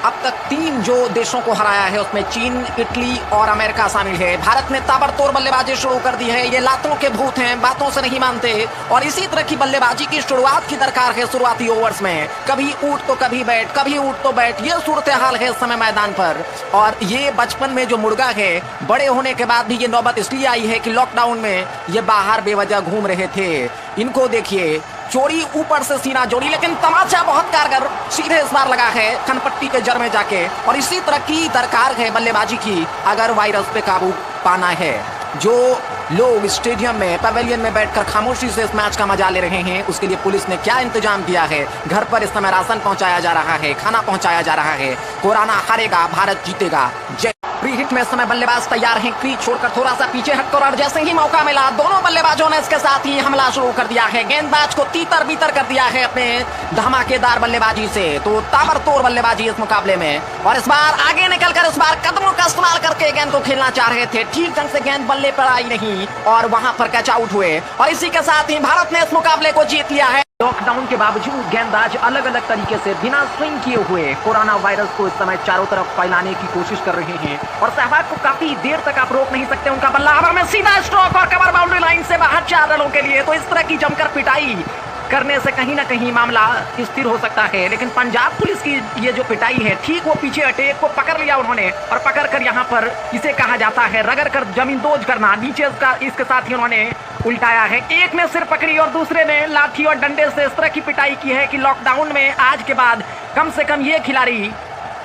अब तक 3 जो देशों को हराया है उसमें चीन, इटली और अमेरिका शामिल है। भारत ने ताबड़तोड़ बल्लेबाजी शुरू कर दी है। ये लातों के भूत हैं, बातों से नहीं मानते और इसी तरह की बल्लेबाजी की शुरुआत की दरकार है शुरुआती ओवर्स में। कभी ऊट तो कभी बैट, कभी ऊट तो बैट, ये सूरत हाल है इस समय मैदान पर। और ये बचपन में जो मुर्गा है, बड़े होने के बाद भी ये नौबत इसलिए आई है कि लॉकडाउन में ये बाहर बेवजह घूम रहे थे। इनको देखिए, चोरी ऊपर से सीना जोड़ी, लेकिन तमाचा बहुत कारगर सीधे इस बार लगा है कनपट्टी के जड़ में जाके। और इसी तरह की दरकार है बल्लेबाजी की अगर वायरस पे काबू पाना है। जो लोग स्टेडियम में, पवेलियन में बैठकर खामोशी से इस मैच का मजा ले रहे हैं, उसके लिए पुलिस ने क्या इंतजाम किया है। घर पर इस समय राशन पहुंचाया जा रहा है, खाना पहुंचाया जा रहा है। कोरोना हारेगा, भारत जीतेगा। जय। प्री हिट में समय बल्लेबाज तैयार हैं, क्रीज छोड़कर थोड़ा सा पीछे हटकर, और जैसे ही मौका मिला दोनों बल्लेबाजों ने इसके साथ ही हमला शुरू कर दिया है। गेंदबाज को तीतर बीतर कर दिया है अपने धमाकेदार बल्लेबाजी से। तो ताबड़तोड़ बल्लेबाजी इस मुकाबले में, और इस बार आगे निकलकर इस बार कदमों का इस्तेमाल करके गेंद को खेलना चाह रहे थे। ठीक ढंग से गेंद बल्ले पर आई नहीं और वहां पर कैच आउट हुए, और इसी के साथ ही भारत ने इस मुकाबले को जीत लिया है। लॉकडाउन के बावजूद गेंदबाज अलग अलग तरीके से बिना स्विंग किए हुए कोरोना वायरस को इस समय चारों तरफ फैलाने की कोशिश कर रहे हैं, और सहवाग को काफी देर तक आप रोक नहीं सकते। उनका बल्ला हवा में सीधा स्ट्रोक और कवर बाउंड्री लाइन से बाहर 4 रनों के लिए। तो इस तरह की जमकर पिटाई करने से कहीं ना कहीं मामला स्थिर हो सकता है। लेकिन पंजाब पुलिस की ये जो पिटाई है, ठीक वो पीछे हटे को पकड़ लिया उन्होंने, और पकड़कर यहाँ पर इसे कहा जाता है रगड़ कर जमींदोज करना। नीचे इसके साथ ही उन्होंने उल्टाया है। एक ने सिर पकड़ी और दूसरे ने लाठी और डंडे से इस तरह की पिटाई की है कि लॉकडाउन में आज के बाद कम से कम ये खिलाड़ी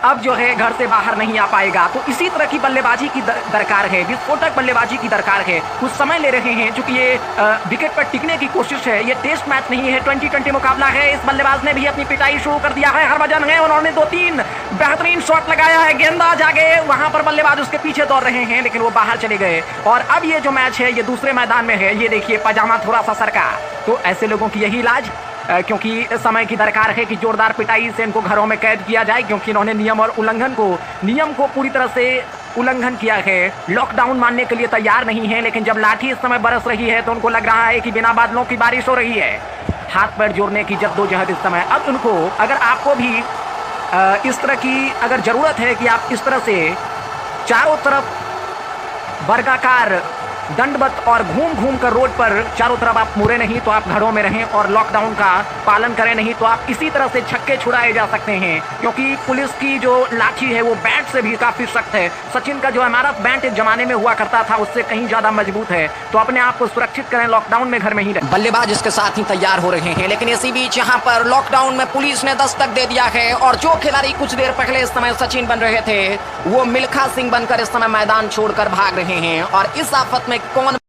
अब जो है घर से बाहर नहीं आ पाएगा। तो इसी तरह की बल्लेबाजी की दरकार है, विस्फोटक बल्लेबाजी की दरकार है। कुछ समय ले रहे हैं क्योंकि ये विकेट पर टिकने की कोशिश है। ये टेस्ट मैच नहीं है, 2020 मुकाबला है। इस बल्लेबाज ने भी अपनी पिटाई शुरू कर दिया है। हरभजन है, उन्होंने 2-3 बेहतरीन शॉट लगाया है। गेंदबाज आगे, वहां पर बल्लेबाज उसके पीछे दौड़ रहे हैं, लेकिन वो बाहर चले गए। और अब ये जो मैच है ये दूसरे मैदान में है। ये देखिए, पजामा थोड़ा सा सरका। तो ऐसे लोगों की यही इलाज, क्योंकि समय की दरकार है कि जोरदार पिटाई से इनको घरों में कैद किया जाए, क्योंकि इन्होंने नियम को पूरी तरह से उल्लंघन किया है। लॉकडाउन मानने के लिए तैयार नहीं है, लेकिन जब लाठी इस समय बरस रही है तो उनको लग रहा है कि बिना बादलों की बारिश हो रही है। हाथ पैर जोड़ने की जद्दोजहद इस समय। अब उनको, अगर आपको भी इस तरह की अगर जरूरत है कि आप इस तरह से चारों तरफ वर्गाकार दंडवत और घूम घूम कर रोड पर चारों तरफ आप मुड़े नहीं, तो आप घरों में रहें और लॉकडाउन का पालन करें। नहीं तो आप इसी तरह से छक्के छुड़ाए जा सकते हैं, क्योंकि पुलिस की जो लाठी है वो बैट से भी काफी सख्त है। सचिन का जो इमारत बैट एक जमाने में हुआ करता था उससे कहीं ज्यादा मजबूत है। तो अपने आप को सुरक्षित करें, लॉकडाउन में घर में ही रहें। बल्लेबाज इसके साथ ही तैयार हो रहे हैं, लेकिन इसी बीच यहाँ पर लॉकडाउन में पुलिस ने दस्तक दे दिया है। और जो खिलाड़ी कुछ देर पहले इस समय सचिन बन रहे थे, वो मिल्खा सिंह बनकर इस समय मैदान छोड़कर भाग रहे हैं। और इस आफत में कौन